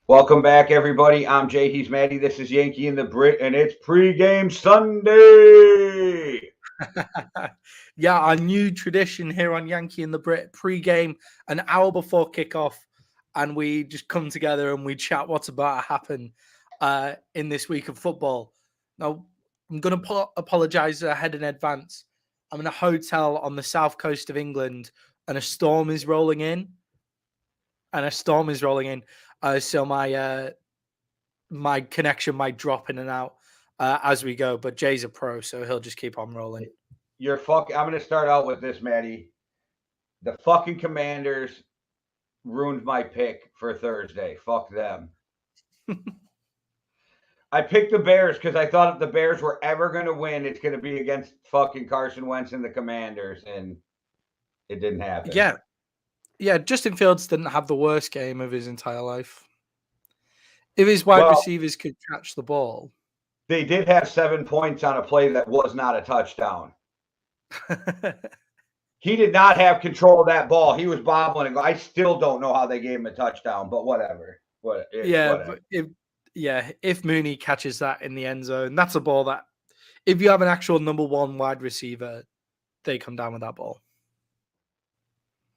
Welcome back, everybody. I'm Jay. He's Maddie. This is Yankee and The Brit, and it's Pregame Sunday. Yeah, our new tradition here on Yankee and the Brit pre-game an hour before kickoff, and we just come together and we chat what's about to happen in this week of football. Now, I'm going to apologize ahead in advance. I'm in a hotel on the south coast of England, and a storm is rolling in. So my connection might drop in and out as we go. But Jay's a pro, so he'll just keep on rolling. I'm going to start out with this, Maddie. The fucking Commanders ruined my pick for Thursday. Fuck them. I picked the Bears because I thought if the Bears were ever going to win, it's going to be against fucking Carson Wentz and the Commanders, and it didn't happen. Yeah, Justin Fields didn't have the worst game of his entire life. If his wide receivers could catch the ball. They did have 7 points on a play that was not a touchdown. He did not have control of that ball. He was bobbling. I still don't know how they gave him a touchdown, but whatever. Whatever. If Mooney catches that in the end zone, that's a ball that if you have an actual number one wide receiver, they come down with that ball.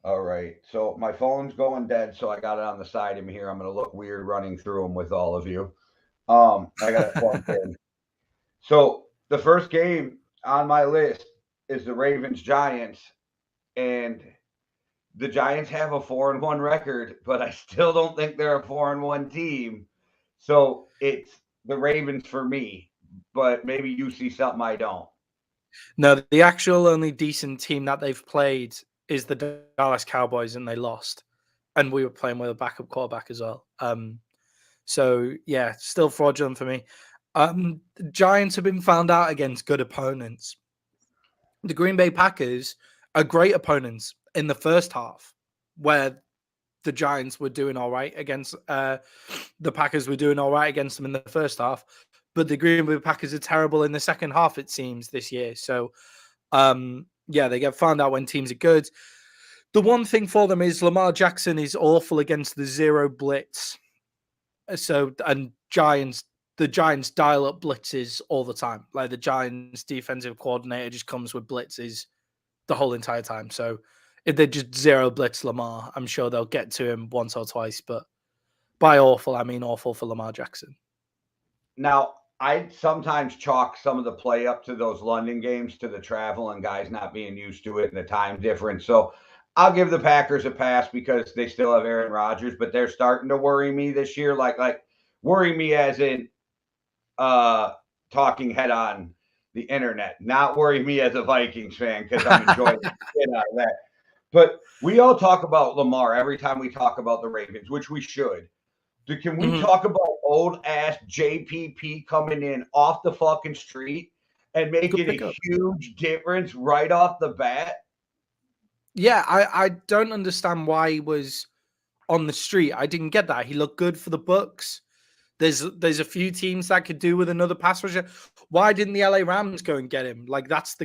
All right. So my phone's going dead, so I got it on the side of me here. I'm going to look weird running through them with all of you. I got it plugged in. So the first game on my list is the Ravens-Giants, and the Giants have a 4-1 record, but I still don't think they're a 4-1 team. So it's the Ravens for me, but maybe you see something I don't. No, the actual only decent team that they've played is the Dallas Cowboys, and they lost. And we were playing with a backup quarterback as well. So, yeah, still fraudulent for me. The Giants have been found out against good opponents. The Green Bay Packers are great opponents in the first half, where the Giants were doing all right against the Packers were doing all right against them in the first half. But the Green Bay Packers are terrible in the second half, it seems, this year. So, they get found out when teams are good. The one thing for them is Lamar Jackson is awful against the zero blitz. So, and the Giants dial up blitzes all the time. Like the Giants defensive coordinator just comes with blitzes the whole entire time. So if they just zero blitz Lamar, I'm sure they'll get to him once or twice. But by awful, I mean awful for Lamar Jackson. Now, I sometimes chalk some of the play up to those London games, to the travel and guys not being used to it and the time difference. So I'll give the Packers a pass because they still have Aaron Rodgers, but they're starting to worry me this year. Like worry me as in talking head on the internet, not worry me as a Vikings fan because I'm enjoying the shit out of that. But we all talk about Lamar every time we talk about the Ravens, which we should. Can we talk about old ass JPP coming in off the fucking street and making a huge difference right off the bat? Yeah, I don't understand why he was on the street. I didn't get that. He looked good for the Bucks. There's a few teams that could do with another pass rusher. Why didn't the LA Rams go and get him? Like that's the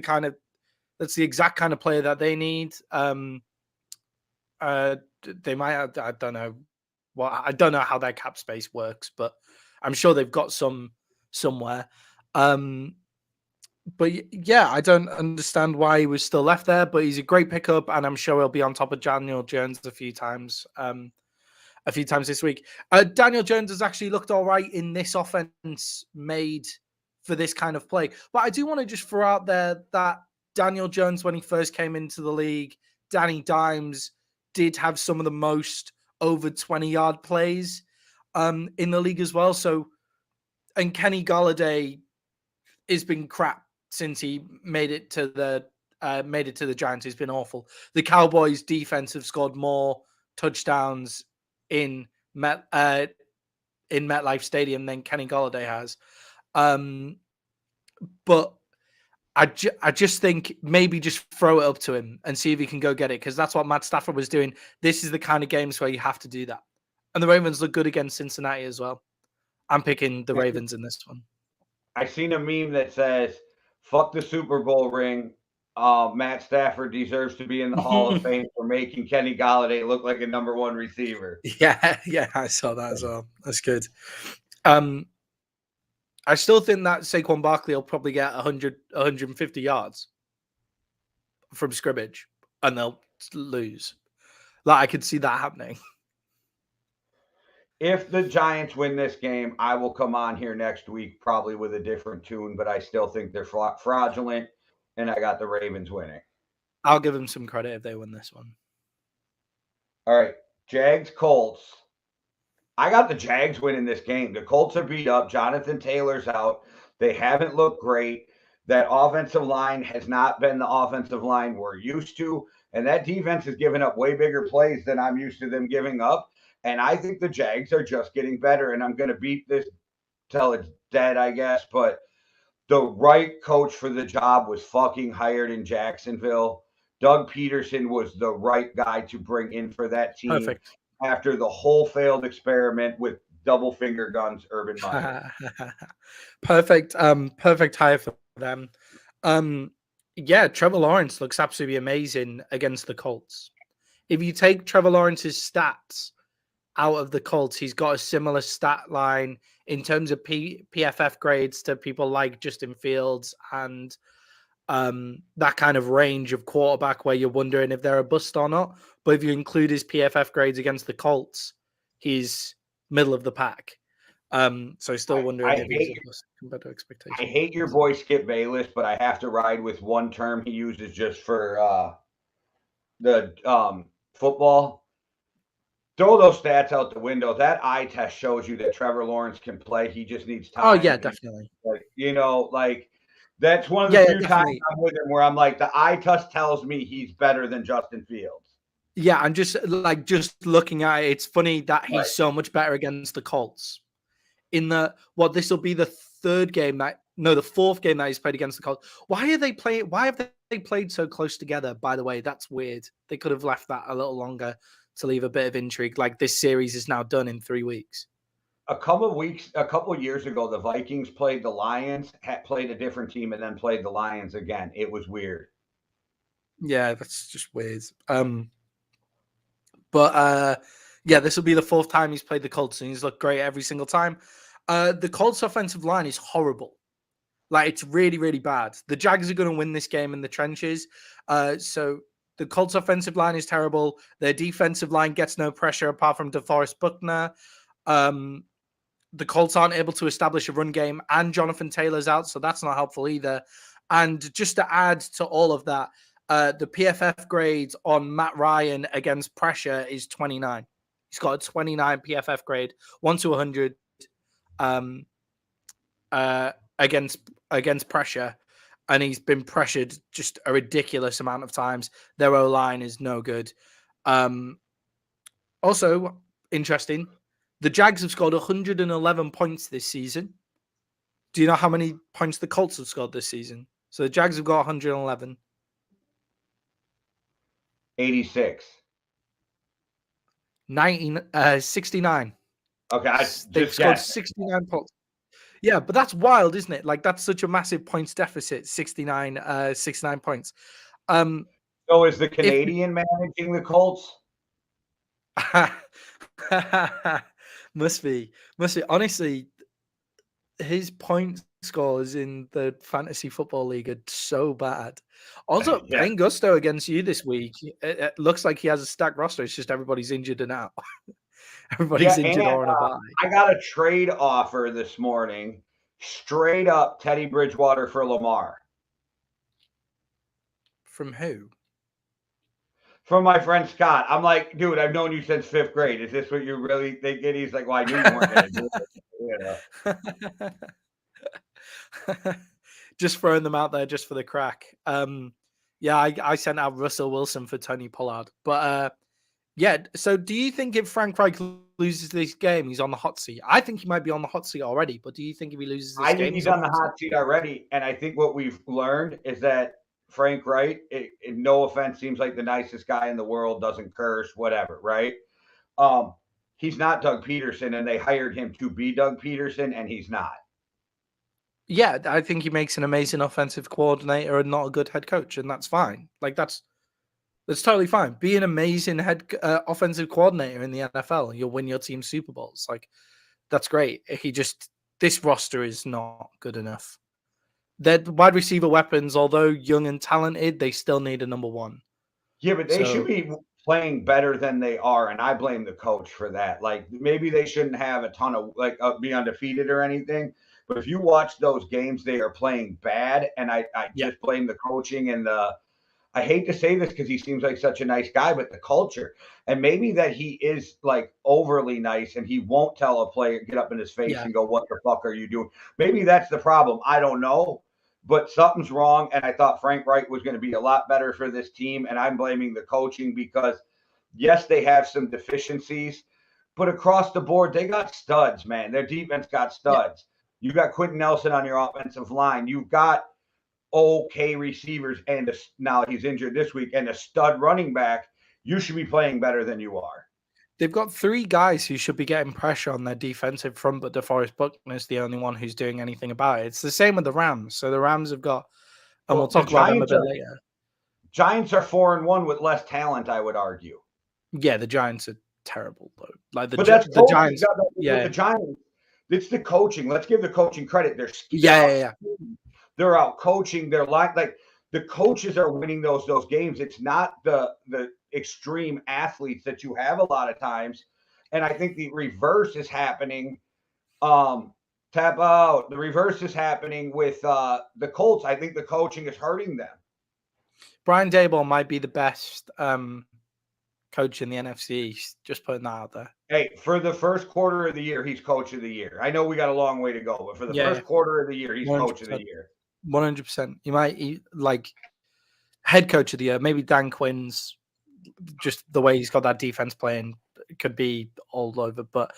exact kind of player that they need. They might have, I don't know. Well, I don't know how their cap space works, but I'm sure they've got some somewhere. But yeah, I don't understand why he was still left there, but he's a great pickup, and I'm sure he'll be on top of Daniel Jones a few times this week. Daniel Jones has actually looked all right in this offense made for this kind of play. But I do want to just throw out there that Daniel Jones, when he first came into the league, Danny Dimes did have some of the most over 20-yard plays in the league as well. So, and Kenny Golladay has been crap since he made it to the Giants. He's been awful. The Cowboys defense have scored more touchdowns in MetLife Stadium than Kenny Golladay has. But I just think maybe just throw it up to him and see if he can go get it, because that's what Matt Stafford was doing. This is the kind of games where you have to do that. And the Ravens look good against Cincinnati as well. I'm picking the Ravens in this one. I seen a meme that says, fuck the Super Bowl ring. Matt Stafford deserves to be in the Hall of Fame for making Kenny Galladay look like a number one receiver. Yeah, I saw that as well. That's good. I still think that Saquon Barkley will probably get 100, 150 yards from scrimmage, and they'll lose. Like I could see that happening. If the Giants win this game, I will come on here next week probably with a different tune, but I still think they're fraudulent, and I got the Ravens winning. I'll give them some credit if they win this one. All right, Jags Colts. I got the Jags winning this game. The Colts are beat up. Jonathan Taylor's out. They haven't looked great. That offensive line has not been the offensive line we're used to. And that defense has given up way bigger plays than I'm used to them giving up. And I think the Jags are just getting better. And I'm going to beat this till it's dead, I guess. But the right coach for the job was fucking hired in Jacksonville. Doug Peterson was the right guy to bring in for that team. Perfect. After the whole failed experiment with double finger guns, Urban Meyer. Perfect. Perfect hire for them. Yeah, Trevor Lawrence looks absolutely amazing against the Colts. If you take Trevor Lawrence's stats out of the Colts, he's got a similar stat line in terms of PFF grades to people like Justin Fields and that kind of range of quarterback where you're wondering if they're a bust or not. But if you include his PFF grades against the Colts, he's middle of the pack. So still wondering if he's a bust compared to expectations. I hate your boy Skip Bayless, but I have to ride with one term he uses just for the football. Throw those stats out the window. That eye test shows you that Trevor Lawrence can play. He just needs time. Oh yeah, definitely. That's one of the few times I'm with him where I'm like, the eye test tells me he's better than Justin Fields. Yeah, I'm just looking at it. It's funny that he's so much better against the Colts. This will be the fourth game that he's played against the Colts. Why have they played so close together? By the way, that's weird. They could have left that a little longer to leave a bit of intrigue. Like this series is now done in 3 weeks. A couple years ago, the Vikings played the Lions, played a different team, and then played the Lions again. It was weird. Yeah, that's just weird. But this will be the fourth time he's played the Colts, and he's looked great every single time. The Colts offensive line is horrible. Like, it's really, really bad. The Jags are going to win this game in the trenches. So the Colts offensive line is terrible. Their defensive line gets no pressure apart from DeForest Buckner. The Colts aren't able to establish a run game, and Jonathan Taylor's out, so that's not helpful either. And just to add to all of that, the PFF grade on Matt Ryan against pressure is 29. He's got a 29 PFF grade, 1 to 100 against pressure, and he's been pressured just a ridiculous amount of times. Their O-line is no good. Also, interesting, the Jags have scored 111 points this season. Do you know how many points the Colts have scored this season? So the Jags have got 111. 86. 69. Okay, they've scored 69 points. Yeah, but that's wild, isn't it? Like, that's such a massive points deficit, 69 points. So is the Canadian managing the Colts? Must be. Honestly, his point scores in the fantasy football league are so bad. Also, playing Gusto against you this week, it looks like he has a stacked roster. It's just everybody's injured and out. Everybody's injured or on a bye. I got a trade offer this morning, straight up Teddy Bridgewater for Lamar. From who? From my friend Scott. I'm like, dude, I've known you since 5th grade. Is this what you really think? And he's like, well, I knew you weren't going to do it. Just throwing them out there just for the crack. I sent out Russell Wilson for Tony Pollard. But so do you think if Frank Reich loses this game, he's on the hot seat? I think he might be on the hot seat already, but do you think if he loses this game? I think he's on the hot seat already. And I think what we've learned is that Frank Reich, no offense, seems like the nicest guy in the world, doesn't curse, whatever, right? He's not Doug Peterson, and they hired him to be Doug Peterson, and he's not. Yeah, I think he makes an amazing offensive coordinator and not a good head coach, and that's fine. Like that's totally fine. Be an amazing offensive coordinator in the NFL, and you'll win your team Super Bowls. Like that's great. This roster is not good enough. Their wide receiver weapons, although young and talented, they still need a number one. Yeah, but they should So be playing better than they are, and I blame the coach for that. Like maybe they shouldn't have a ton of be undefeated or anything. But if you watch those games, they are playing bad, and I yeah, just blame the coaching and the. I hate to say this because he seems like such a nice guy, but the culture, and maybe that he is like overly nice, and he won't tell a player get up in his face yeah, and go, "What the fuck are you doing?" Maybe that's the problem. I don't know, but something's wrong. And I thought Frank Wright was going to be a lot better for this team. And I'm blaming the coaching because, yes, they have some deficiencies, but across the board, they got studs, man. Their defense got yeah. studs. You got Quentin Nelson on your offensive line. You've got okay receivers, and now he's injured this week, and a stud running back. You should be playing better than you are. They've got three guys who should be getting pressure on their defensive front, but DeForest Buckner's the only one who's doing anything about it. It's the same with the Rams. So the Rams have got, and we'll Well, the talk about them a Giants bit are later. 4-1 with less talent, I would argue. Yeah, the Giants are terrible though. Like But that's the coaching. Giants, With the yeah, Giants, it's the coaching. Let's give the coaching credit. They're yeah, out. yeah, yeah. They're out coaching. They're like the coaches are winning those games. It's not the extreme athletes that you have a lot of times. And I think the reverse is happening. Tap out. The reverse is happening with the Colts. I think the coaching is hurting them. Brian Daboll might be the best coach in the NFC East. Just putting that out there. Hey, for the first quarter of the year, he's coach of the year. I know we got a long way to go, but for the Yeah, first quarter of the year, he's coach of the 100%. year. 100%. You might like head coach of the year. Maybe Dan Quinn's just the way he's got that defense playing could be all over, but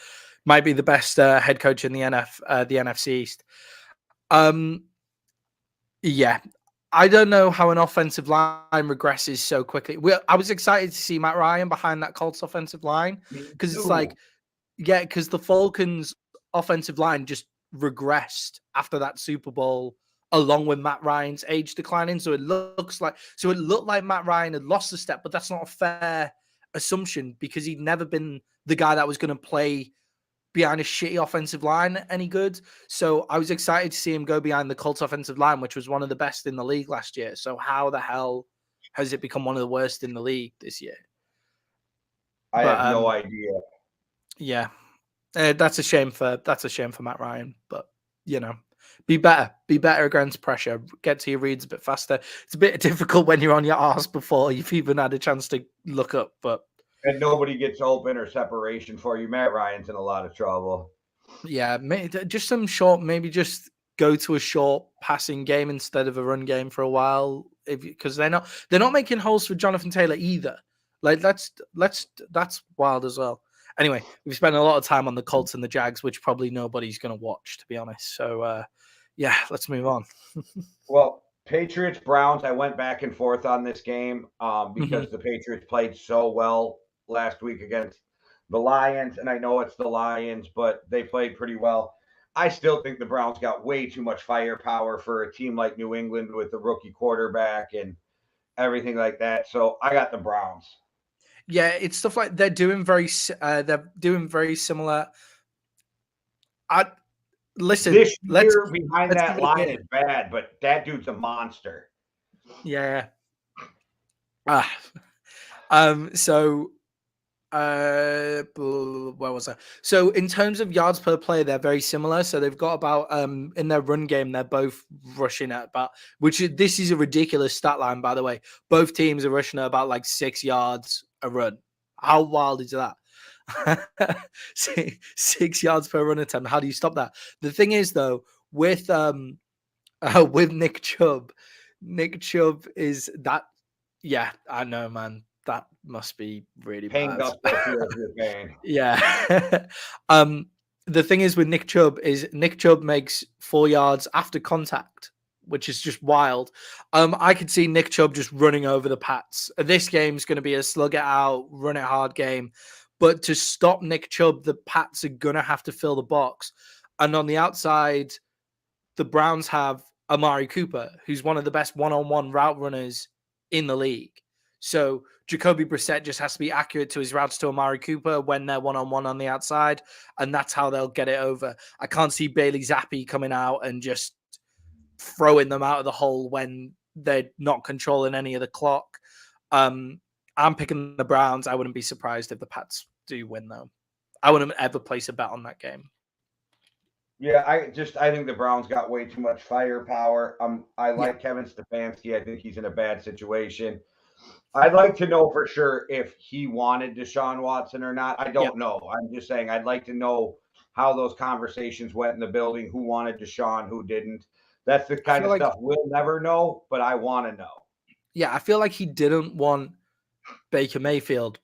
might be the best head coach in the NFC East. Yeah, I don't know how an offensive line regresses so quickly. I was excited to see Matt Ryan behind that Colts offensive line because it's like, Ooh. yeah, because the Falcons offensive line just regressed after that Super Bowl, along with Matt Ryan's age declining. So it looked like Matt Ryan had lost a step, but that's not a fair assumption because he'd never been the guy that was going to play behind a shitty offensive line any good. So I was excited to see him go behind the Colts offensive line, which was one of the best in the league last year. So how the hell has it become one of the worst in the league this year? I But have no idea. yeah, that's a shame for Matt Ryan. But you know, be better against pressure. Get to your reads a bit faster. It's a bit difficult when you're on your arse before you've even had a chance to look up. But And nobody gets open or separation for you. Matt Ryan's in a lot of trouble. yeah, just some short, maybe just go to a short passing game instead of a run game for a while, because they're not making holes for Jonathan Taylor either. Like that's wild as well. Anyway, we've spent a lot of time on the Colts and the Jags, which probably nobody's going to watch, to be honest. So yeah, let's move on. Well, Patriots Browns. I went back and forth on this game because the Patriots played so well last week against the Lions, and I know it's the Lions, but they played pretty well. I still think the Browns got way too much firepower for a team like New England with the rookie quarterback and everything like that. So I got the Browns. Yeah, it's stuff like they're doing very similar. Listen, This let's year behind let's give that it a line game. is bad, but that dude's a monster. Yeah. So where was I? So in terms of yards per play, they're very similar. So they've got about in their run game, they're both rushing at about this is a ridiculous stat line, by the way. Both teams are rushing at about like 6 yards a run. How wild is that? 6 yards per run attempt. How do you stop that? The thing is though, with Nick Chubb is that, yeah, I know, man. That must be really Pain bad. Gusto feels your pain. Yeah. The thing is with Nick Chubb makes 4 yards after contact, which is just wild. I could see Nick Chubb just running over the Pats. This game's going to be a slug it out, run it hard game. But to stop Nick Chubb, the Pats are going to have to fill the box. And on the outside, the Browns have Amari Cooper, who's one of the best one-on-one route runners in the league. So Jacoby Brissett just has to be accurate to his routes to Amari Cooper when they're one-on-one on the outside, and that's how they'll get it over. I can't see Bailey Zappi coming out and just throwing them out of the hole when they're not controlling any of the clock. I'm picking the Browns. I wouldn't be surprised if the Pats do win, though. I wouldn't ever place a bet on that game. Yeah, I think the Browns got way too much firepower. I like Kevin Stefanski. I think he's in a bad situation. I'd like to know for sure if he wanted Deshaun Watson or not. I don't know. I'm just saying I'd like to know how those conversations went in the building, who wanted Deshaun, who didn't. That's the kind of stuff we'll never know, but I want to know. Yeah, I feel like he didn't want Baker Mayfield,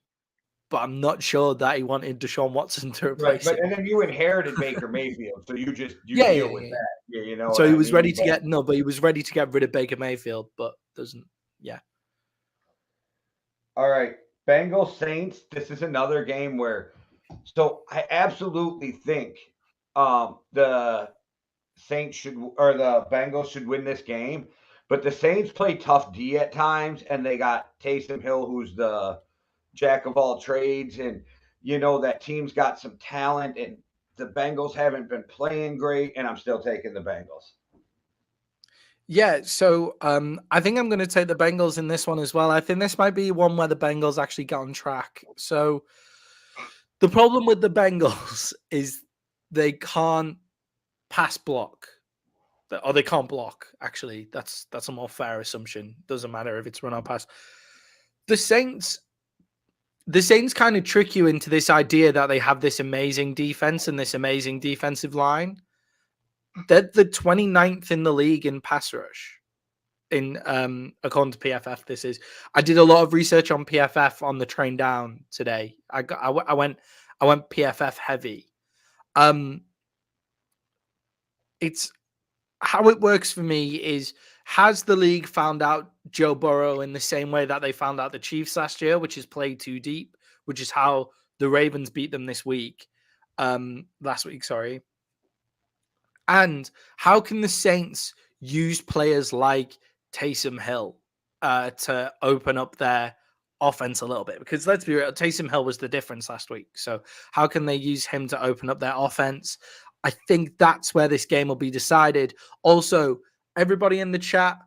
but I'm not sure that he wanted Deshaun Watson to replace him. And then you inherited Baker Mayfield, so you deal with that. Yeah, you know. So he was ready to but he was ready to get rid of Baker Mayfield, but doesn't. Yeah. All right, Bengals Saints. This is another game where, so I absolutely think the Saints should or the Bengals should win this game, but the Saints play tough D at times, and they got Taysom Hill, who's the jack of all trades, and you know that team's got some talent, and the Bengals haven't been playing great, and I'm still taking the Bengals. Yeah, so I think I'm going to take the Bengals in this one as well. I think this might be one where the Bengals actually get on track. So the problem with the Bengals is they can't pass block. Or they can't block, actually. That's a more fair assumption. Doesn't matter if it's run or pass. The Saints kind of trick you into this idea that they have this amazing defense and this amazing defensive line. They're the 29th in the league in pass rush. In according to PFF, this is. I did a lot of research on PFF on the train down today. I went PFF heavy. It's how it works for me is, has the league found out Joe Burrow in the same way that they found out the Chiefs last year, which is play too deep, which is how the Ravens beat them last week, sorry. And how can the Saints use players like Taysom Hill to open up their offense a little bit? Because let's be real, Taysom Hill was the difference last week. So how can they use him to open up their offense? I think that's where this game will be decided. Also, everybody in the chat,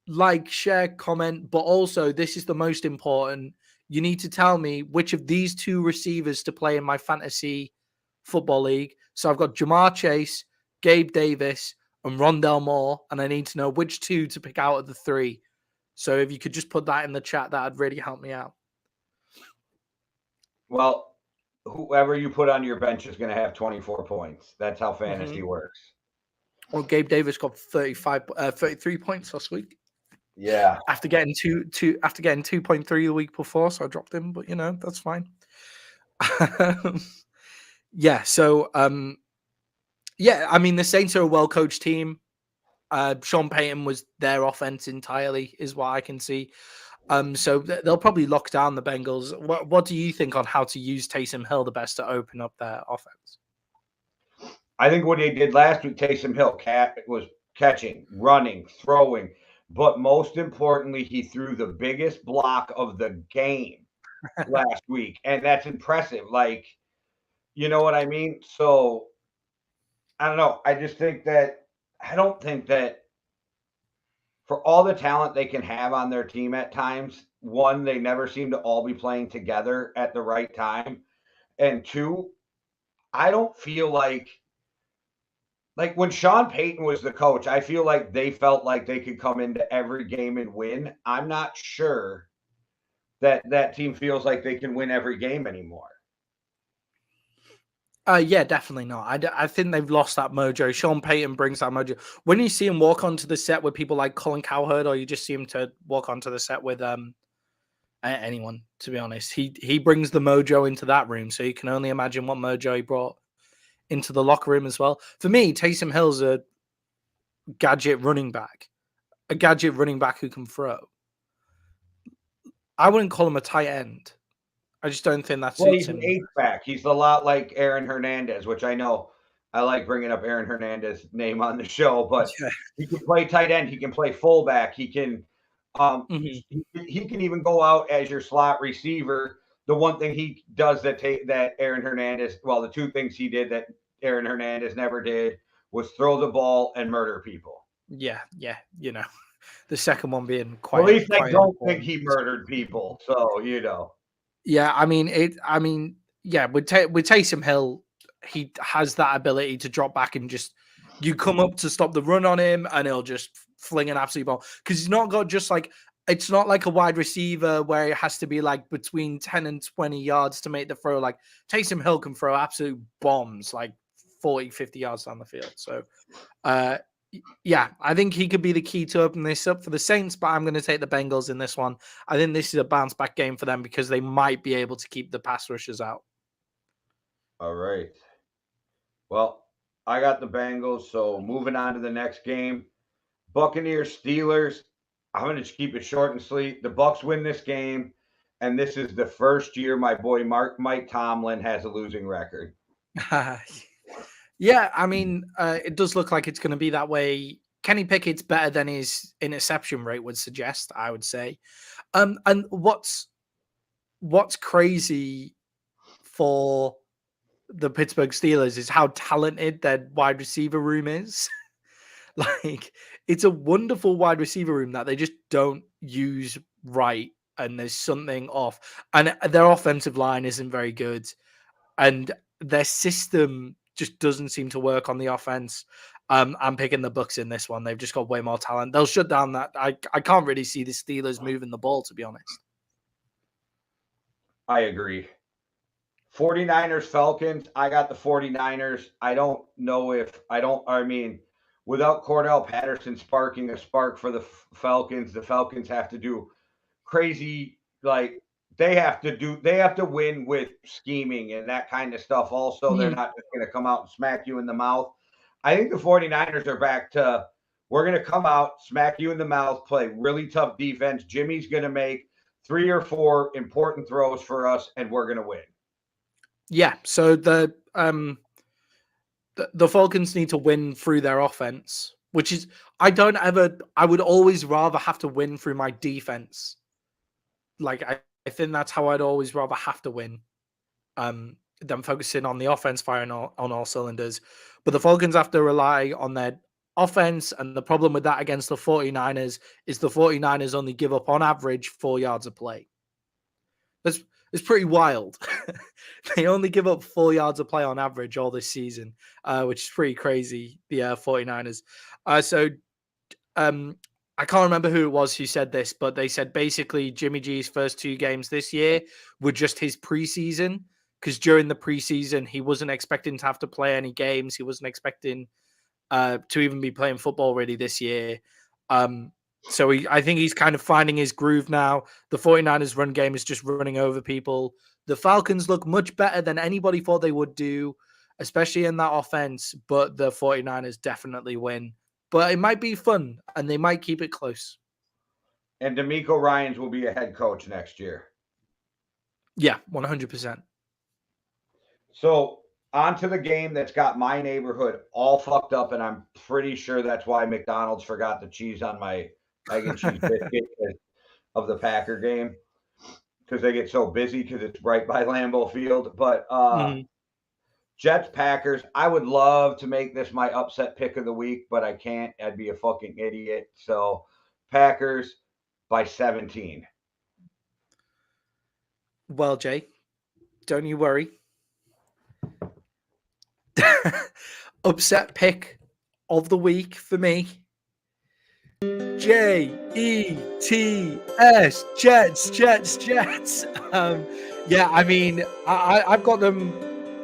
like, share, comment, but also this is the most important. You need to tell me which of these two receivers to play in my fantasy football league. So I've got Jamar Chase, Gabe Davis, and Rondell Moore, and I need to know which two to pick out of the three. So if you could just put that in the chat, that'd really help me out. Well, whoever you put on your bench is going to have 24 points. That's how fantasy works. Well, Gabe Davis got 33 points last week. Yeah. After getting 2.3 the week before, so I dropped him, but that's fine. Yeah, so I mean the Saints are a well-coached team. Sean Payton was their offense entirely, is what I can see. So they'll probably lock down the Bengals. What do you think on how to use Taysom Hill the best to open up their offense? I think what he did last week, Taysom Hill was catching, running, throwing, but most importantly, he threw the biggest block of the game last week, and that's impressive. Like, you know what I mean? So I don't know. I don't think that for all the talent they can have on their team at times, one, they never seem to all be playing together at the right time. And two, I don't feel like when Sean Payton was the coach, I feel like they felt like they could come into every game and win. I'm not sure that team feels like they can win every game anymore. Yeah, definitely not. I think they've lost that mojo. Sean Payton brings that mojo. When you see him walk onto the set with people like Colin Cowherd, or you just see him to walk onto the set with anyone, to be honest, he brings the mojo into that room. So you can only imagine what mojo he brought into the locker room as well. For me, Taysom Hill's a gadget running back who can throw. I wouldn't call him a tight end. I just don't think that suits him. He's an H-back. He's a lot like Aaron Hernandez, which I know I like bringing up Aaron Hernandez's name on the show, but Yeah. he can play tight end. He can play fullback. He can Mhm. he can even go out as your slot receiver. The one thing he does that Aaron Hernandez, well, the two things he did that Aaron Hernandez never did was throw the ball and murder people. Yeah, the second one being At quite least I quite don't think important. he murdered people. So Yeah, with Taysom Hill, he has that ability to drop back and just you come up to stop the run on him, and he'll just fling an absolute ball because he's not got just like it's not like a wide receiver where it has to be like between 10 and 20 yards to make the throw. Like Taysom Hill can throw absolute bombs like 40, 50 yards down the field. So uh yeah, I think he could be the key to open this up for the Saints, but I'm going to take the Bengals in this one. I think this is a bounce back game for them because they might be able to keep the pass rushers out. all right. Well, I got the Bengals. So moving on to the next game, Buccaneers Steelers. I'm going to keep it short and sweet. The Bucks win this game, and this is the first year my boy Mike Tomlin has a losing record. Yeah, it does look like it's going to be that way. Kenny Pickett's better than his interception rate would suggest, I would say. And what's crazy for the Pittsburgh Steelers is how talented their wide receiver room is. Like, it's a wonderful wide receiver room that they just don't use right, and there's something off. And their offensive line isn't very good, and their system just doesn't seem to work on the offense. I'm picking the Bucks in this one. They've just got way more talent. They'll shut down that. I can't really see the Steelers moving the ball, to be honest. I agree. 49ers Falcons. I got the 49ers. I don't know if I don't I mean without Cordell Patterson sparking a spark for the Falcons, the Falcons have to do crazy like they have to win with scheming and that kind of stuff. Also, they're Mhm. not just going to come out and smack you in the mouth. I think the 49ers are back to we're going to come out, smack you in the mouth, play really tough defense. Jimmy's going to make 3 or 4 important throws for us and we're going to win. Yeah. So the Falcons need to win through their offense, which is I would always rather have to win through my defense. Like I think that's how I'd always rather have to win. Than focusing on the offense firing on all cylinders. But the Falcons have to rely on their offense, and the problem with that against the 49ers is the 49ers only give up on average 4 yards a play. It's pretty wild. They only give up 4 yards a play on average all this season, which is pretty crazy, the 49ers. So I can't remember who it was who said this, but they said basically Jimmy G's first 2 games this year were just his preseason because during the preseason he wasn't expecting to have to play any games. He wasn't expecting to even be playing football really this year. So I think he's kind of finding his groove now. The 49ers run game is just running over people. The Falcons look much better than anybody thought they would do, especially in that offense, but the 49ers definitely win. But it might be fun, and they might keep it close. And D'Amico Ryans will be a head coach next year. Yeah, 100%. So on to the game that's got my neighborhood all fucked up, and I'm pretty sure that's why McDonald's forgot the cheese on my egg and cheese biscuit of the Packer game because they get so busy because it's right by Lambeau Field. But Mhm. Jets Packers, I would love to make this my upset pick of the week, but I can't. I'd be a fucking idiot. So Packers by 17. Well, Jay, don't you worry. Upset pick of the week for me. Jets, Jets. Yeah, I've got them.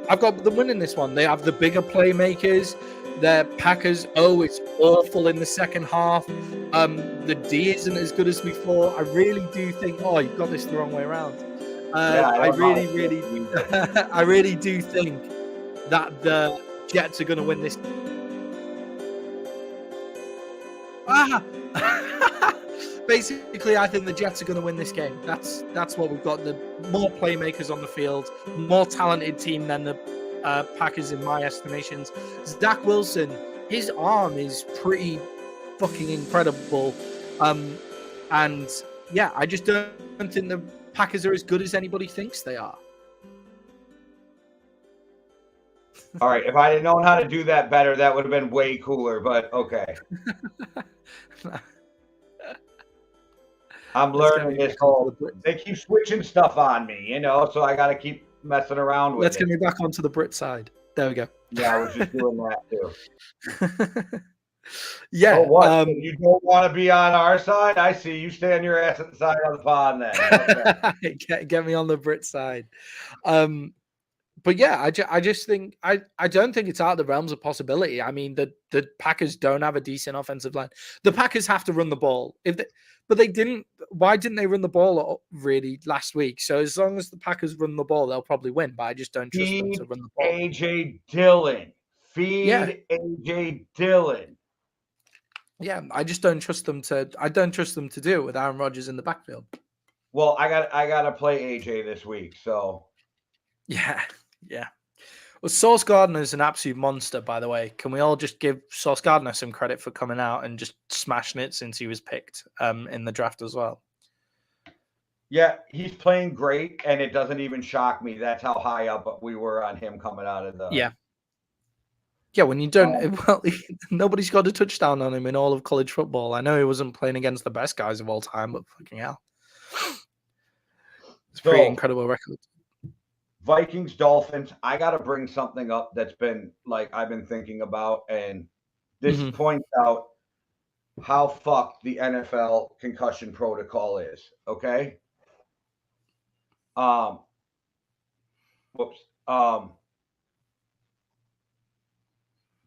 I've got them winning this one. They have the bigger playmakers. The Packers, it's awful in the second half. The D isn't as good as before. I really do think. Oh, you've got this the wrong way around. Yeah, I really, I really do think that the Jets are going to win this. Basically, I think the Jets are going to win this game. That's what we've got. The more playmakers on the field, more talented team than the Packers in my estimations. Zach Wilson, his arm is pretty fucking incredible. And yeah, I just don't think the Packers are as good as anybody thinks they are. All right, if I had known how to do that better, that would have been way cooler, but okay. I'm learning this whole, they keep switching stuff on me, you know, so I got to keep messing around with it. Let's get me back onto the Brit side. There we go. Yeah, I was just doing that too. Yeah. Oh, what? You don't want to be on our side? I see. You stand your ass at the side of the pond then. Okay. Get me on the Brit side. But yeah, I just think I don't think it's out of the realms of possibility. I mean, the Packers don't have a decent offensive line. The Packers have to run the ball. But they didn't. Why didn't they run the ball really last week? So as long as the Packers run the ball, they'll probably win. But I just don't trust them to run the ball. AJ Dillon. Feed AJ Dillon. Yeah, I just don't trust them to. I don't trust them to do it with Aaron Rodgers in the backfield. Well, I got to play AJ this week, so. Yeah. Well, Sauce Gardner is an absolute monster, by the way. Can we all just give Sauce Gardner some credit for coming out and just smashing it since he was picked in the draft as well? Yeah, he's playing great, and it doesn't even shock me. That's how high up we were on him coming out of the. Yeah. Yeah, when you don't, well, nobody's got a touchdown on him in all of college football. I know he wasn't playing against the best guys of all time, but fucking hell. It's a pretty incredible record. Vikings, Dolphins, I got to bring something up that's been like I've been thinking about, and this points out how fucked the NFL concussion protocol is, okay?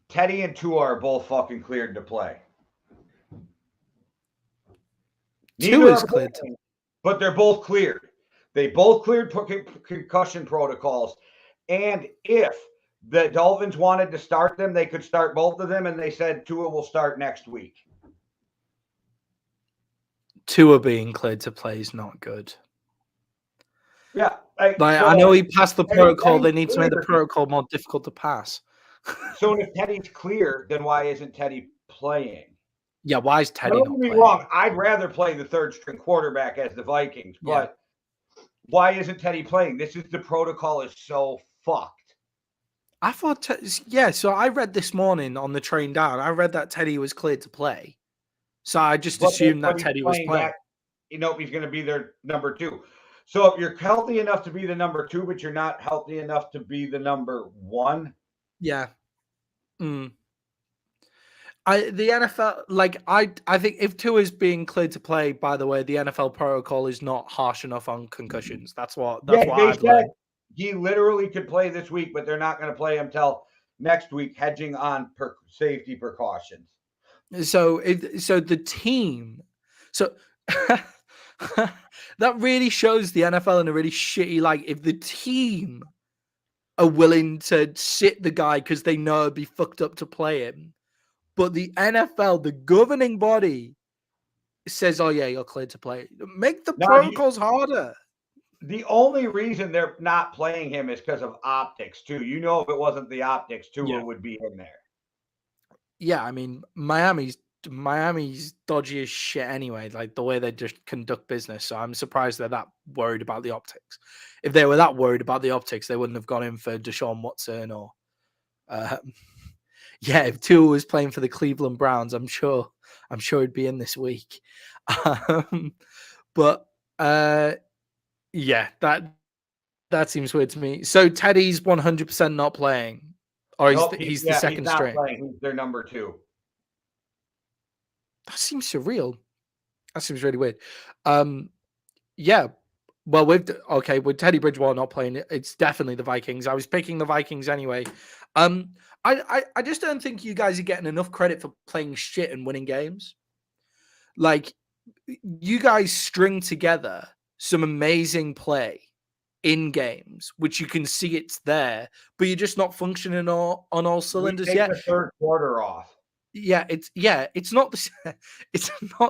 Teddy and Tua are both fucking cleared to play. Tua is cleared, but they're both cleared. They both cleared concussion protocols. And if the Dolphins wanted to start them, they could start both of them. And they said Tua will start next week. Tua being cleared to play is not good. Yeah. I know he passed the protocol. They need to make the protocol more difficult to pass. So if Teddy's clear, then why isn't Teddy playing? Yeah, why is Teddy not playing? Don't get me wrong. I'd rather play the third string quarterback as the Vikings, but why isn't Teddy playing? The protocol is so fucked. I thought, so I read this morning on the train down, I read that Teddy was cleared to play. So I just assumed that Teddy was playing. He's going to be their number 2. So if you're healthy enough to be the number 2, but you're not healthy enough to be the number 1. Yeah. The NFL, I think if Tua is being cleared to play, by the way, the NFL protocol is not harsh enough on concussions. That's what I've learned. He literally could play this week, but they're not going to play him till next week, hedging on safety precautions. So the team, that really shows the NFL in a really shitty light. If the team are willing to sit the guy because they know it'd be fucked up to play him, but the NFL, the governing body, says, "Oh yeah, you're cleared to play." Make the protocols harder. The only reason they're not playing him is because of optics too. You know, if it wasn't the optics, Tua would be in there. Yeah, I mean, Miami's dodgy as shit anyway, like the way they just conduct business. So I'm surprised they're that worried about the optics. If they were that worried about the optics, they wouldn't have gone in for Deshaun Watson or if Tua was playing for the Cleveland Browns, I'm sure he'd be in this week. But that seems weird to me. So Teddy's 100% not playing. Or he's the second string. He's their number 2. That seems surreal. That seems really weird. Well, with Teddy Bridgewater not playing, it's definitely the Vikings. I was picking the Vikings anyway. I just don't think you guys are getting enough credit for playing shit and winning games. Like, you guys string together some amazing play in games, which you can see it's there, but you're just not functioning on all cylinders yet. The third quarter off. It's not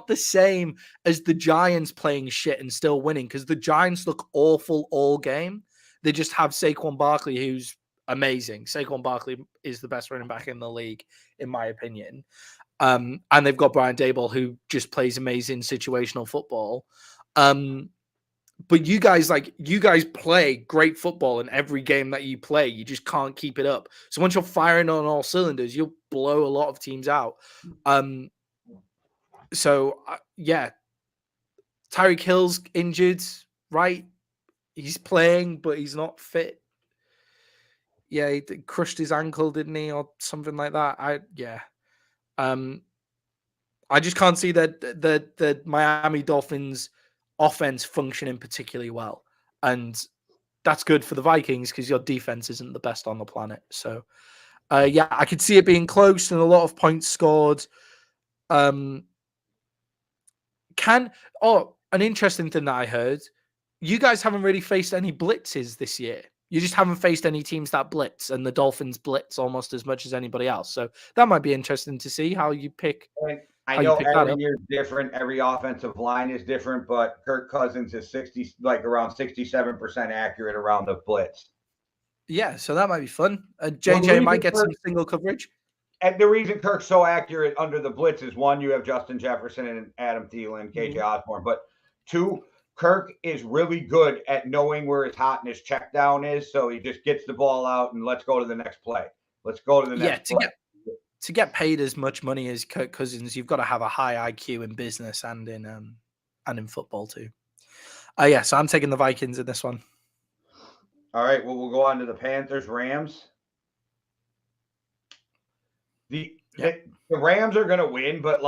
the same as the Giants playing shit and still winning, because the Giants look awful all game. They just have Saquon Barkley, who's amazing. Saquon Barkley is the best running back in the league, in my opinion. And they've got Brian Daboll, who just plays amazing situational football. But you guys play great football in every game that you play. You just can't keep it up. So once you're firing on all cylinders, you'll blow a lot of teams out. Yeah, Tyreek Hill's injured, right? He's playing, but he's not fit. Yeah, he crushed his ankle, didn't he, or something like that? I just can't see the Miami Dolphins offense functioning particularly well, and that's good for the Vikings because your defense isn't the best on the planet. So, I could see it being close and a lot of points scored. An interesting thing that I heard: you guys haven't really faced any blitzes this year. You just haven't faced any teams that blitz, and the Dolphins blitz almost as much as anybody else. So that might be interesting to see how you pick. I know every year is different. Every offensive line is different, but Kirk Cousins is around 67% accurate around the blitz. Yeah, so that might be fun. JJ might get some single coverage. And the reason Kirk's so accurate under the blitz is, one, you have Justin Jefferson and Adam Thielen, KJ Osborne, but two, Kirk is really good at knowing where his hot and his check down is, so he just gets the ball out and let's go to the next play. Let's go to the next play. To get paid as much money as Kirk Cousins, you've got to have a high IQ in business and in football too. So I'm taking the Vikings in this one. All right, well, we'll go on to the Panthers-Rams. The Rams are going to win, but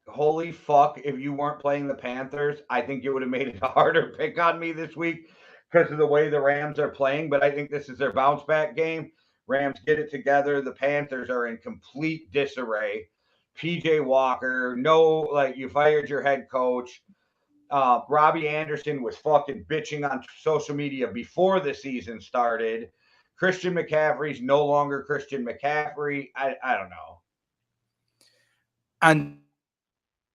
holy fuck, if you weren't playing the Panthers, I think you would have made it a harder pick on me this week because of the way the Rams are playing. But I think this is their bounce back game. Rams get it together. The Panthers are in complete disarray. PJ Walker, you fired your head coach. Robbie Anderson was fucking bitching on social media before the season started. Christian McCaffrey's no longer Christian McCaffrey. I don't know. And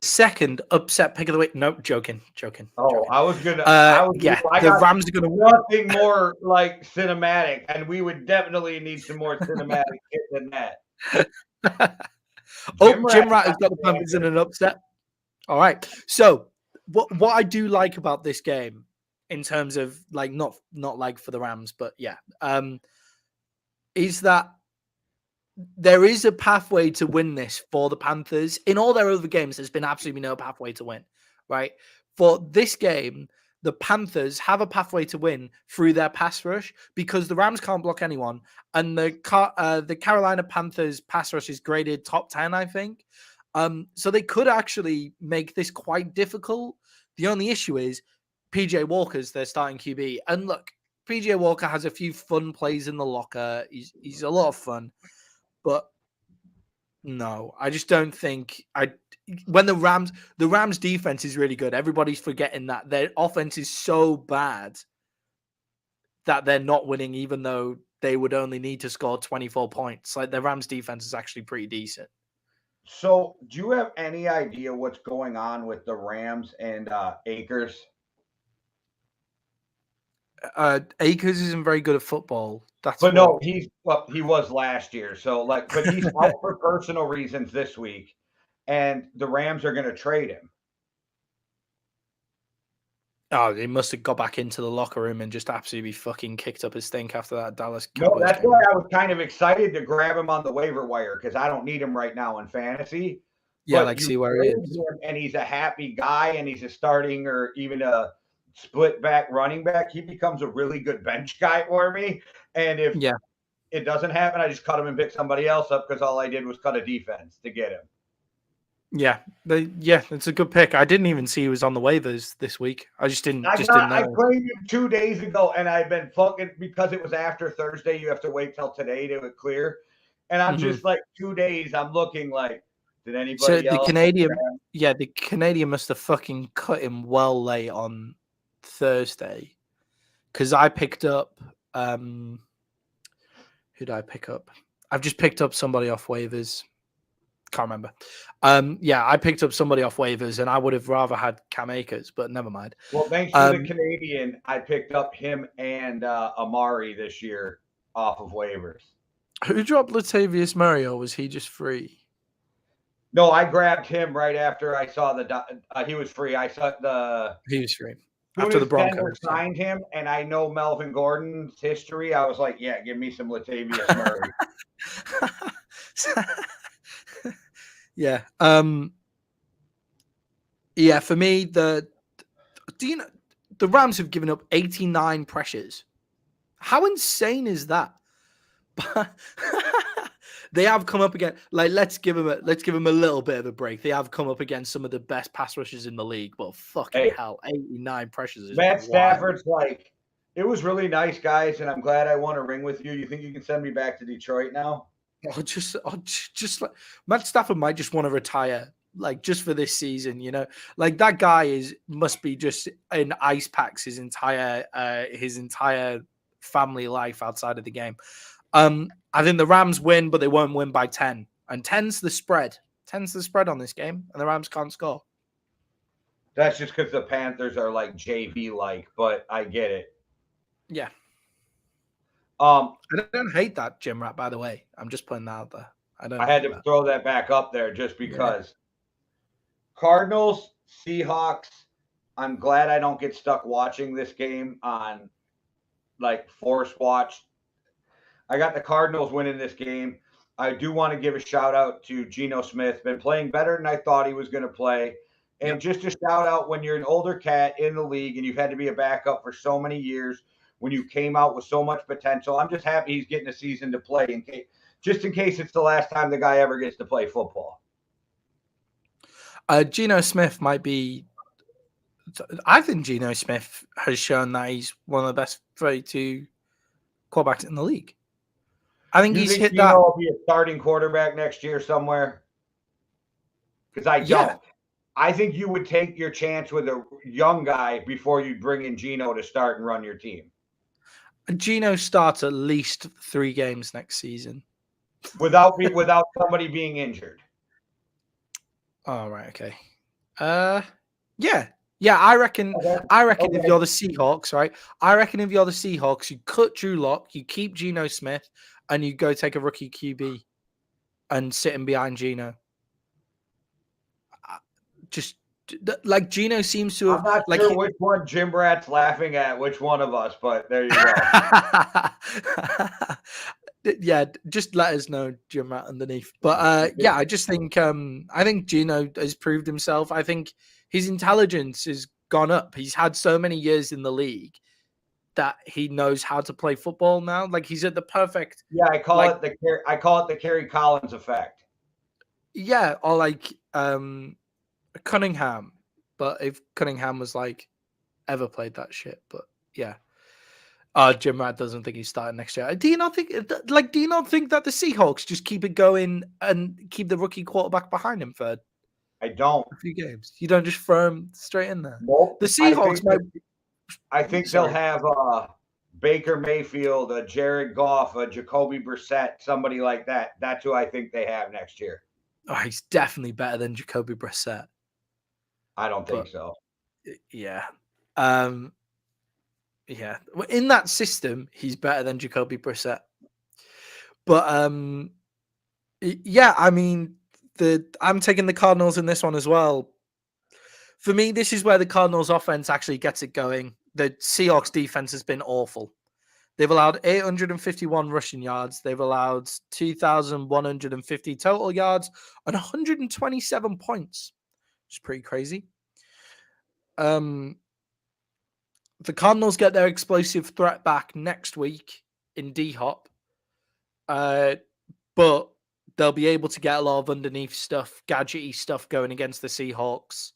second upset pick of the week. Nope, joking. Oh, I was gonna. The Rams are gonna win. Nothing more cinematic, and we would definitely need some more cinematic shit than that. Jim Rat has got the Panthers in an upset. All right. So what I do like about this game, in terms of not for the Rams, but is that there is a pathway to win this for the Panthers. In all their other games, there's been absolutely no pathway to win, right? For this game, the Panthers have a pathway to win through their pass rush because the Rams can't block anyone. And the Carolina Panthers pass rush is graded top 10, I think. So they could actually make this quite difficult. The only issue is PJ Walker's their starting QB. And look, PJ Walker has a few fun plays in the locker. He's a lot of fun. But no, I just don't think when the Rams defense is really good. Everybody's forgetting that their offense is so bad that they're not winning, even though they would only need to score 24 points. The Rams defense is actually pretty decent. So, do you have any idea what's going on with the Rams and Akers? Akers isn't very good at football. No, he was last year. So but he's out for personal reasons this week, and the Rams are going to trade him. Oh, he must have got back into the locker room and just absolutely fucking kicked up his stink after that Dallas Cowboys game. That's why I was kind of excited to grab him on the waiver wire because I don't need him right now in fantasy. Yeah, see where he is. And he's a happy guy, and he's a starting or even a split back running back. He becomes a really good bench guy for me. And if it doesn't happen, I just cut him and pick somebody else up because all I did was cut a defense to get him. Yeah, it's a good pick. I didn't even see he was on the waivers this week. I just didn't know. I claimed him 2 days ago, and I've been fucking because it was after Thursday. You have to wait till today to clear, and I'm just 2 days. I'm looking did anybody else? The Canadian must have fucking cut him well late on Thursday, because I picked up. Who did I pick up? I've just picked up somebody off waivers. Can't remember. I picked up somebody off waivers, and I would have rather had Cam Akers, but never mind. Well, thanks to the Canadian, I picked up him and Amari this year. off of waivers. Who dropped Latavius Murray, or was he just free? No, I grabbed him right after I saw he was free. I saw He was free. soon After the as Denver Broncos. signed him, and I know Melvin Gordon's history, I was like, yeah, give me some Latavius Murray. Yeah. Yeah, for me, the Rams have given up 89 pressures. How insane is that? They have come up again. Like, let's give them a little bit of a break. They have come up against some of the best pass rushers in the league, but fucking hell, 89 pressures is Matt wild. Stafford's like, it was really nice, guys, and I'm glad I won a ring with you. You think you can send me back to Detroit now? Just like Matt Stafford might just want to retire, like just for this season, you know. Like that guy must be just in ice packs his entire family life outside of the game. I think the Rams win, but they won't win by 10. And 10's the spread. 10's the spread on this game, and the Rams can't score. That's just because the Panthers are like JV like, but I get it. Yeah. I don't hate that gym rat, by the way. I'm just putting that out there. I had to throw that back up there just because. Yeah. Cardinals, Seahawks. I'm glad I don't get stuck watching this game on like force watch. I got the Cardinals winning this game. I do want to give a shout out to Geno Smith. Been playing better than I thought he was going to play. And just a shout out when you're an older cat in the league and you've had to be a backup for so many years, when you came out with so much potential. I'm just happy he's getting a season to play in case it's the last time the guy ever gets to play football. Geno Smith might be. I think Geno Smith has shown that he's one of the best 32 quarterbacks in the league. I think he's hit that. Will be a starting quarterback next year somewhere. Because I don't. Yeah. I think you would take your chance with a young guy before you bring in Geno to start and run your team. Geno starts at least 3 games next season. Without somebody being injured. Oh, right. Okay. Yeah. Yeah, I reckon if you're the Seahawks, right? I reckon if you're the Seahawks, you cut Drew Lock, you keep Geno Smith, and you go take a rookie QB and sit him behind Geno. Just like Geno seems to have. I'm not sure which one Jim Brat's laughing at, which one of us, but there you go. Yeah, just let us know, Jim Rat, underneath. But yeah, I just think Geno has proved himself. I think his intelligence has gone up. He's had so many years in the league that he knows how to play football now. Like he's at the perfect. Yeah, I call it the Kerry Collins effect. Yeah, or like Cunningham, but if Cunningham was like ever played that shit, but yeah. Jim Rad doesn't think he's starting next year. Do you not think that the Seahawks just keep it going and keep the rookie quarterback behind him for I don't a few games? You don't just throw him straight in there. Nope. The Seahawks I think they'll have Baker Mayfield, a Jared Goff, a Jacoby Brissett, somebody like that. That's who I think they have next year. Oh, he's definitely better than Jacoby Brissett. I don't think so. Yeah. Yeah. In that system, he's better than Jacoby Brissett. But yeah, I mean, I'm taking the Cardinals in this one as well. For me, this is where the Cardinals offense actually gets it going. The Seahawks defense has been awful. They've allowed 851 rushing yards. They've allowed 2,150 total yards and 127 points. It's pretty crazy. The Cardinals get their explosive threat back next week in D-Hop. But they'll be able to get a lot of underneath stuff, gadgety stuff going against the Seahawks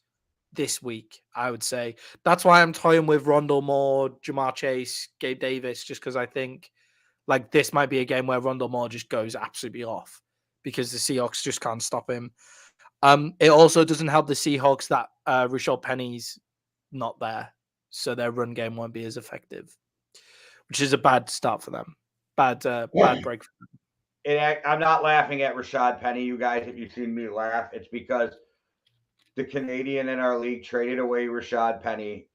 this week, I would say. That's why I'm toying with Rondale Moore, Jamar Chase, Gabe Davis, just because I think like this might be a game where Rondale Moore just goes absolutely off because the Seahawks just can't stop him. It also doesn't help the Seahawks that Rashad Penny's not there, so their run game won't be as effective, which is a bad start for them. Bad break for them. I'm not laughing at Rashad Penny, you guys. If you've seen me laugh, it's because the Canadian in our league traded away Rashad Penny,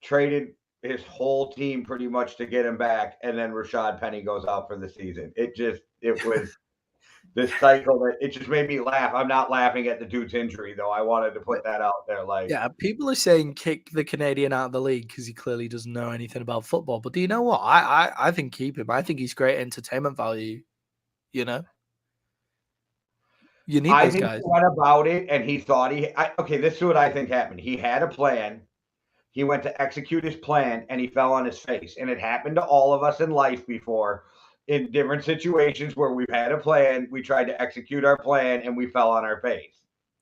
traded his whole team pretty much to get him back, and then Rashad Penny goes out for the season. It was this cycle that it just made me laugh. I'm not laughing at the dude's injury though. I wanted to put that out there. Like, Yeah, people are saying kick the Canadian out of the league because he clearly doesn't know anything about football. But do you know what? I think keep him. I think he's great entertainment value. You know, you need I those think guys. he went about it and he thought okay, this is what I think happened. He had a plan. He went to execute his plan and he fell on his face. And it happened to all of us in life before in different situations where we've had a plan, we tried to execute our plan and we fell on our face.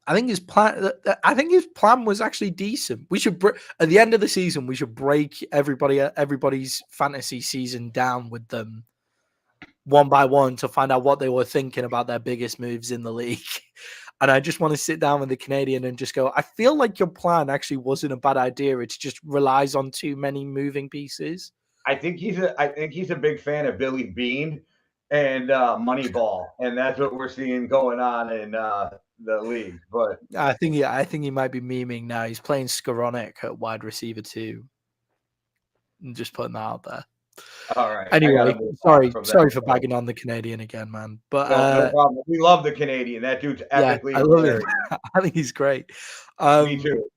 I think his plan. I think his plan was actually decent. We should at the end of the season, we should break everybody's fantasy season down with them one by one to find out what they were thinking about their biggest moves in the league. And I just want to sit down with the Canadian and just go, I feel like your plan actually wasn't a bad idea. It just relies on too many moving pieces. I think he's a big fan of Billy Bean and Moneyball, and that's what we're seeing going on in the league. But I think he might be memeing now. He's playing Skowronek at wide receiver too. I'm just putting that out there. all right, I gotta Anyway, move on sorry from that. for bagging on the Canadian again, man. But No problem. We love the Canadian. That dude's yeah, epically I love him. hilarious. I think he's great. Me too.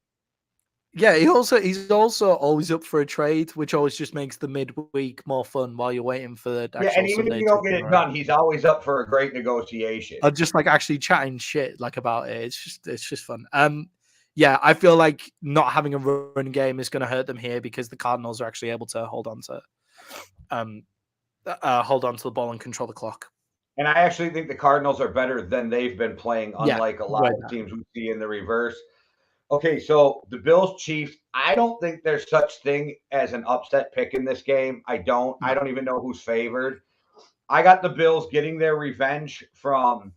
Yeah, he's also always up for a trade, which always just makes the midweek more fun while you're waiting for the Yeah, and actual even if Sunday you to don't get come it around. done, he's always up for a great negotiation. Or just like actually chatting shit like about it. It's just fun. Yeah, I feel like not having a run game is going to hurt them here because the Cardinals are actually able to hold on to the ball and control the clock. And I actually think the Cardinals are better than they've been playing, Yeah, unlike a lot right. of teams we see in the reverse. Okay, so the Bills Chiefs, I don't think there's such thing as an upset pick in this game. I don't. I No. don't even know who's favored. I got the Bills getting their revenge from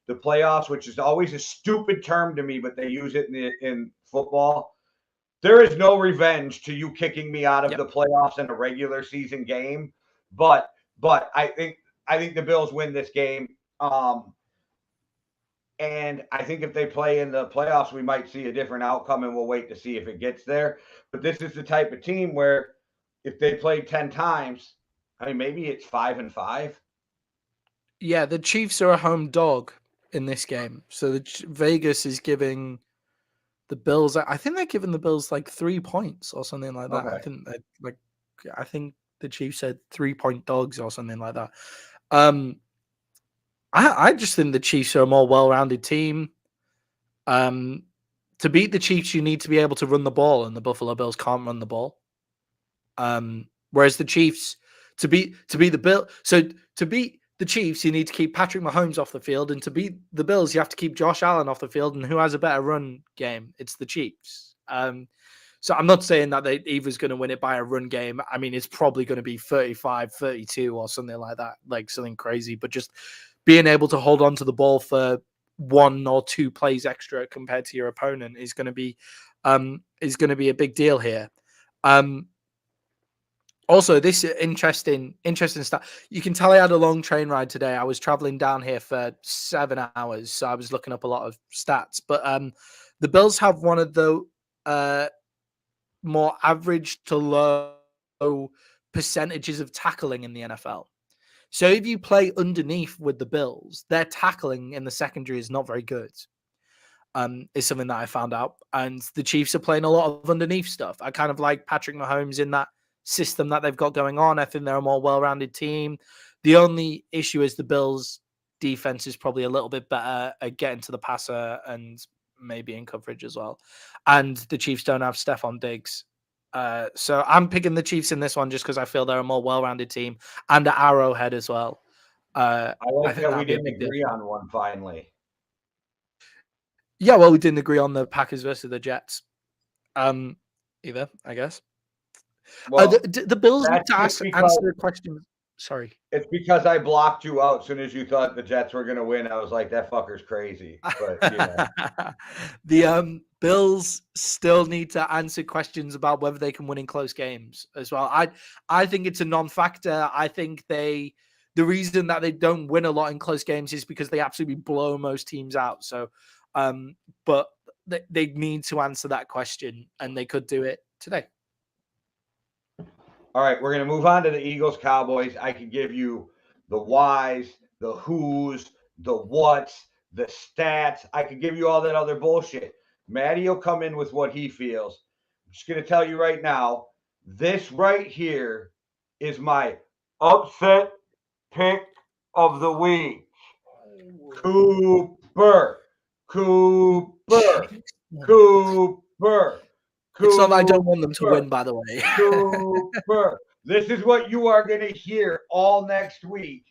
the playoffs, which is always a stupid term to me, but they use it in football. There is no revenge to you kicking me out of Yep. the playoffs in a regular season game, but I think the Bills win this game. And I think if they play in the playoffs, we might see a different outcome, and we'll wait to see if it gets there. But this is the type of team where if they play 10 times, I mean, maybe it's 5-5. Yeah, the Chiefs are a home dog in this game. So Vegas is giving the Bills. I think they're giving the Bills like 3 points or something like that. Okay. I think the Chiefs said 3-point dogs or something like that. I just think the Chiefs are a more well-rounded team. To beat the Chiefs, you need to be able to run the ball, and the Buffalo Bills can't run the ball. Whereas the Chiefs, to beat the Chiefs, you need to keep Patrick Mahomes off the field, and to beat the Bills, you have to keep Josh Allen off the field. And who has a better run game? It's the Chiefs. So I'm not saying that they either's going to win it by a run game. I mean, it's probably going to be 35-32 or something like that, like something crazy. But just being able to hold on to the ball for 1 or 2 plays extra compared to your opponent is going to be a big deal here. Also, this interesting stuff. You can tell I had a long train ride today. I was traveling down here for 7 hours, so I was looking up a lot of stats. But the Bills have one of the more average to low percentages of tackling in the NFL. So if you play underneath with the Bills, their tackling in the secondary is not very good. Is something that I found out. And the Chiefs are playing a lot of underneath stuff. I kind of like Patrick Mahomes in that system that they've got going on. I think they're a more well-rounded team. The only issue is the Bills' defense is probably a little bit better at getting to the passer and maybe in coverage as well. And the Chiefs don't have Stephon Diggs. So I'm picking the Chiefs in this one just because I feel they're a more well-rounded team and at Arrowhead as well. I like think that we that'd be a didn't big deal. agree on one finally. Yeah, well, we didn't agree on the Packers versus the Jets. Either, I guess. Well, the Bills need to answer the question. Sorry. It's because I blocked you out as soon as you thought the Jets were going to win. I was like, that fucker's crazy. But, The Bills still need to answer questions about whether they can win in close games as well. I think it's a non-factor. I think the reason that they don't win a lot in close games is because they absolutely blow most teams out. So, but they need to answer that question, and they could do it today. All right, we're going to move on to the Eagles Cowboys. I can give you the whys, the whos, the whats, the stats. I can give you all that other bullshit. Maddie will come in with what he feels. I'm just going to tell you right now, this right here is my upset pick of the week. Cooper. Cooper. Cooper. It's not that I don't want them to Cooper. win, by the way. Cooper. This is what you are going to hear all next week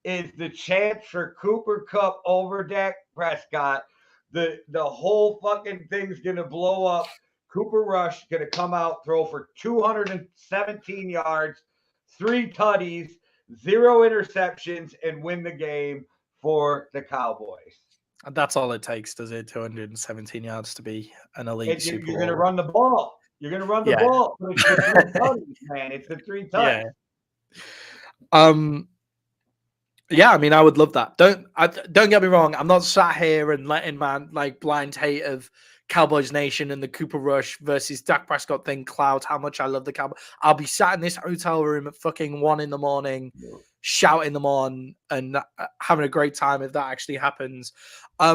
is the chance for Cooper Cup over Dak Prescott. The whole fucking thing's going to blow up. Cooper Rush going to come out, throw for 217 yards, 3 tutties, 0 interceptions, and win the game for the Cowboys. That's all it takes, does it? 217 yards to be an elite And Super you're going to Bowl. run the ball. You're going to run the ball. But it's the 3 tutties, man. It's the 3 tutties. Yeah. Yeah, I mean, I would love that. Don't get me wrong. I'm not sat here and letting my blind hate of Cowboys Nation and the Cooper Rush versus Dak Prescott thing cloud how much I love the Cowboys. I'll be sat in this hotel room at fucking 1 a.m, shouting them on and having a great time if that actually happens. I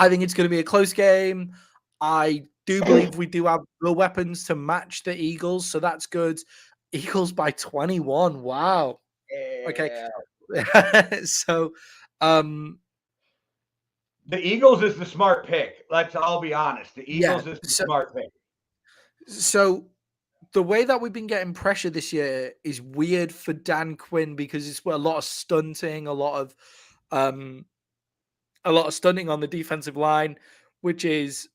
think it's going to be a close game. I do believe we do have the weapons to match the Eagles, so that's good. Eagles by 21. Wow. Yeah. Okay. So, the Eagles is the smart pick. I'll be honest. The Eagles is the smart pick. So, the way that we've been getting pressure this year is weird for Dan Quinn because it's a lot of stunting, a lot of stunting on the defensive line, which is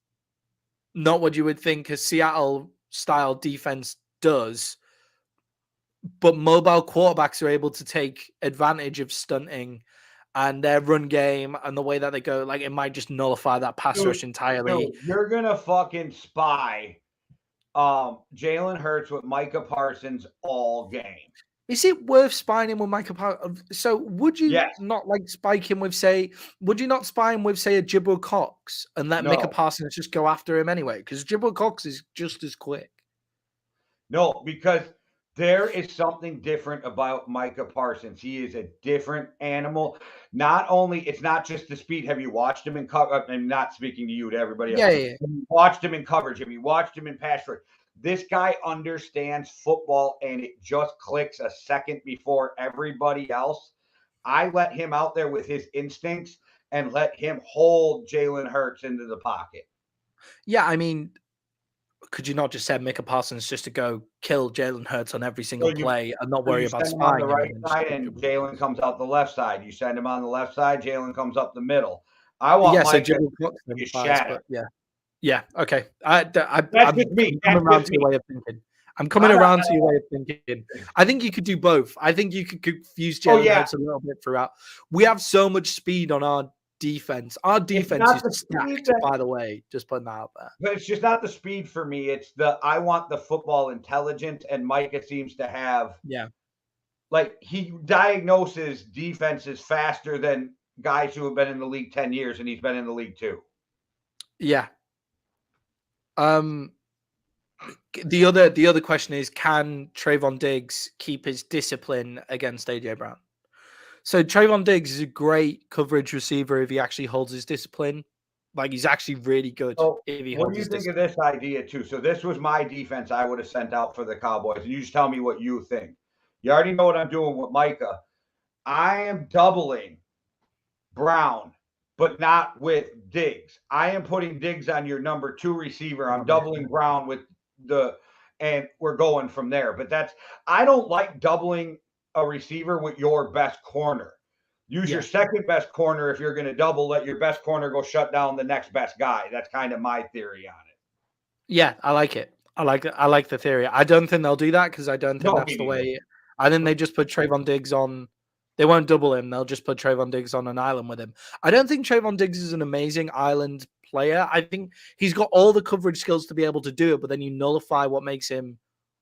not what you would think a Seattle style defense does. But mobile quarterbacks are able to take advantage of stunting and their run game and the way that they go. Like, it might just nullify that pass rush entirely. Dude, you're gonna fucking spy Jalen Hurts with Micah Parsons all game. Is it worth spying him with Micah Parsons? So would you not spike him with, would you not spy him with, a Jabril Cox and let Micah Parsons just go after him anyway? Because Jabril Cox is just as quick. No, because there is something different about Micah Parsons. He is a different animal. Not only, it's not just the speed. Have you watched him in cover? I'm not speaking to you, to everybody else. Yeah. Have you watched him in coverage? Have you watched him in pass rush? This guy understands football, and it just clicks a second before everybody else. I let him out there with his instincts and let him hold Jalen Hurts into the pocket. Yeah, I mean, could you not just send Micah Parsons just to go kill Jalen Hurts on every single play and not worry about spying on the right side and Jalen comes out the left side? You send him on the left side, Jalen comes up the middle. I want Micah to shatter. Yeah. Okay. I'm coming around to your way of thinking. I'm coming around to your way of thinking. I think you could do both. I think you could confuse Jalen Hurts a little bit throughout. We have so much speed on our defense. Our defense is stacked, by the way. Just putting that out there. But it's just not the speed for me. It's I want the football intelligence, and Micah seems to have. Yeah. Like, he diagnoses defenses faster than guys who have been in the league 10 years, and he's been in the league too. Yeah. The other question is, can Trayvon Diggs keep his discipline against AJ Brown? So Trayvon Diggs is a great coverage receiver if he actually holds his discipline. Like, he's actually really good. So what do you think of this idea too? So this was my defense I would have sent out for the Cowboys, and you just tell me what you think. You already know what I'm doing with Micah. I am doubling Brown, but not with Diggs. I am putting Diggs on your number 2 receiver. I'm doubling Brown with and we're going from there. But I don't like doubling a receiver with your best corner. Use your second best corner if you're going to double. Let your best corner go shut down the next best guy. That's kind of my theory on it. Yeah, I like it. I like the theory. I don't think they'll do that because I don't think that's the way. I think they just put Trayvon Diggs on. They won't double him. They'll just put Trayvon Diggs on an island with him. I don't think Trayvon Diggs is an amazing island player. I think he's got all the coverage skills to be able to do it, but then you nullify what makes him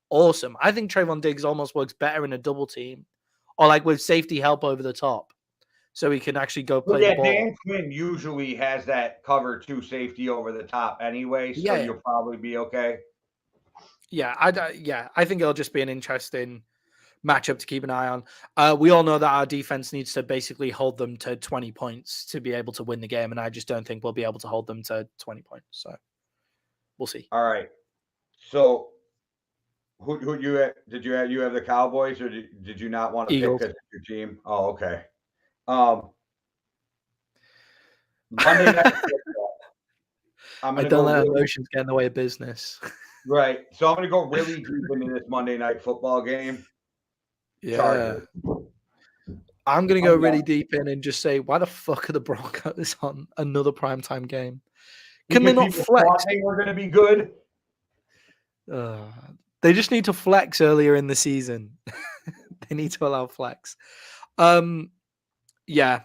awesome. I think Trayvon Diggs almost works better in a double team or like with safety help over the top so he can actually go play the ball. Dan Quinn usually has that cover 2 safety over the top anyway, so you'll probably be okay. I think it'll just be an interesting matchup to keep an eye on. We all know that our defense needs to basically hold them to 20 points to be able to win the game, and I just don't think we'll be able to hold them to 20 points. So we'll see. All right. So who did you have the Cowboys, or did you not want to pick Eagles. because it's your team? Oh, okay. Monday night football. I don't let emotions get in the way of business. Right. So I'm gonna go really deep into this Monday night football game. Yeah. Chargers. I'm gonna go really deep in and just say, why the fuck are the Broncos on another primetime game? Can they not flex? They were gonna be good. They just need to flex earlier in the season. They need to allow flex. Yeah.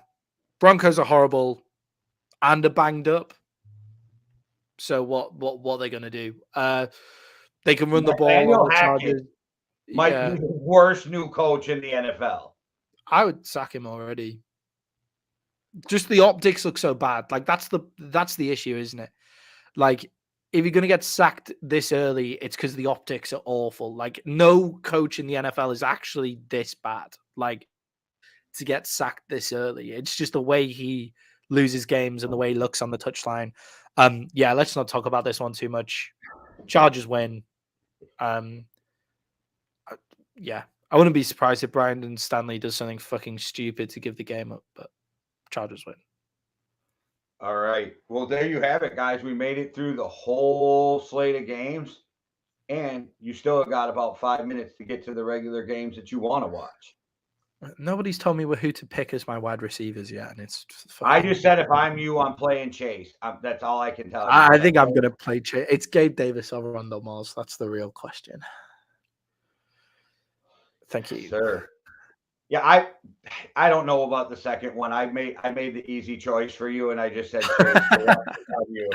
Broncos are horrible and are banged up. So what are they gonna do? They can run the ball on the Chargers. Might be the worst new coach in the NFL. I would sack him already. Just the optics look so bad. Like that's the issue, isn't it? Like if you're gonna get sacked this early, it's because the optics are awful. Like no coach in the NFL is actually this bad. Like to get sacked this early, it's just the way he loses games and the way he looks on the touchline. Yeah, let's not talk about this one too much. Chargers win. Yeah, I wouldn't be surprised if Brandon Stanley does something fucking stupid to give the game up, but Chargers win. All right. Well, there you have it, guys. We made it through the whole slate of games, and you still got about 5 minutes to get to the regular games that you want to watch. Nobody's told me who to pick as my wide receivers yet, and it's. I just said if I'm you, I'm playing Chase. That's all I can tell you. I think I'm going to play Chase. It's Gabe Davis over Rondell Moss. That's the real question. Thank you, sir. Yeah, I don't know about the second one. I made the easy choice for you, and I just said Chase. You.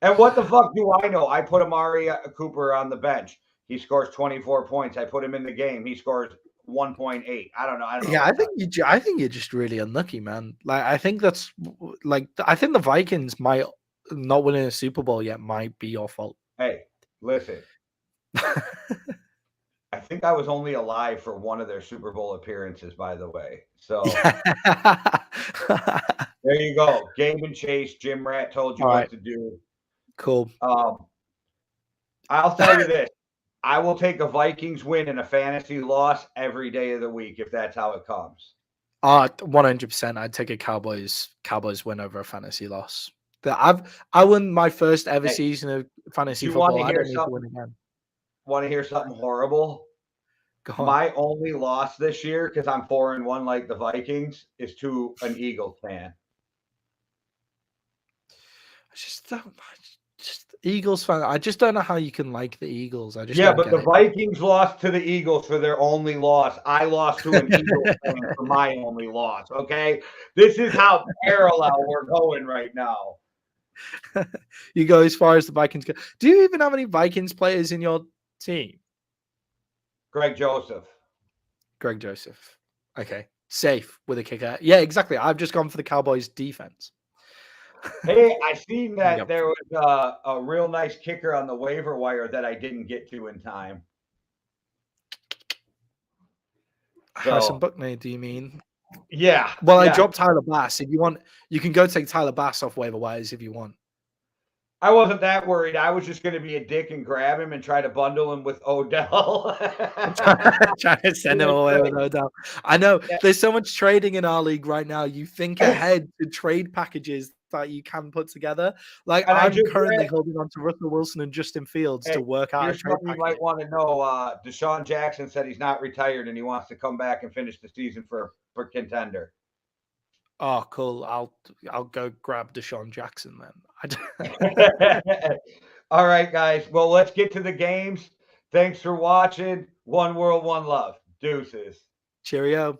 And what the fuck do I know? I put Amari Cooper on the bench. He scores 24 points. I put him in the game. He scores 1.8. I don't know. Yeah, I think you're just really unlucky, man. Like I think that's like I think the Vikings might not winning a Super Bowl yet might be your fault. Hey, listen. I think I was only alive for one of their Super Bowl appearances, by the way. So there you go. Gabe and Chase, Jim Rat told you what to do. Cool. I'll tell you this. I will take a Vikings win and a fantasy loss every day of the week if that's how it comes. 100%. I'd take a Cowboys win over a fantasy loss. I won my first ever season of fantasy football. I don't need to win again. Want to hear something horrible? My only loss this year, because I'm 4-1 like the Vikings, is to an Eagles fan. Eagles fan. I just don't know how you can like the Eagles. But the Vikings lost to the Eagles for their only loss. I lost to an Eagles fan for my only loss. Okay, this is how parallel we're going right now. You go as far as the Vikings go. Do you even have any Vikings players in your team? Greg Joseph. Okay, safe with a kicker. Yeah, exactly. I've just gone for the Cowboys defense. Hey, I seen that there was a real nice kicker on the waiver wire that I didn't get to in time. Harrison Buckner, do you mean? Yeah. Well, I dropped Tyler Bass. If you want, you can go take Tyler Bass off waiver wires if you want. I wasn't that worried. I was just going to be a dick and grab him and try to bundle him with Odell. Trying to send him away with Odell. I know there's so much trading in our league right now. You think ahead to trade packages that you can put together. Like I'm currently holding on to Russell Wilson and Justin Fields to work out. Here's something you might want to know. Deshaun Jackson said he's not retired and he wants to come back and finish the season for contender. Oh, cool. I'll go grab Deshaun Jackson then. All right, guys. Well, let's get to the games. Thanks for watching. One world, one love. Deuces. Cheerio.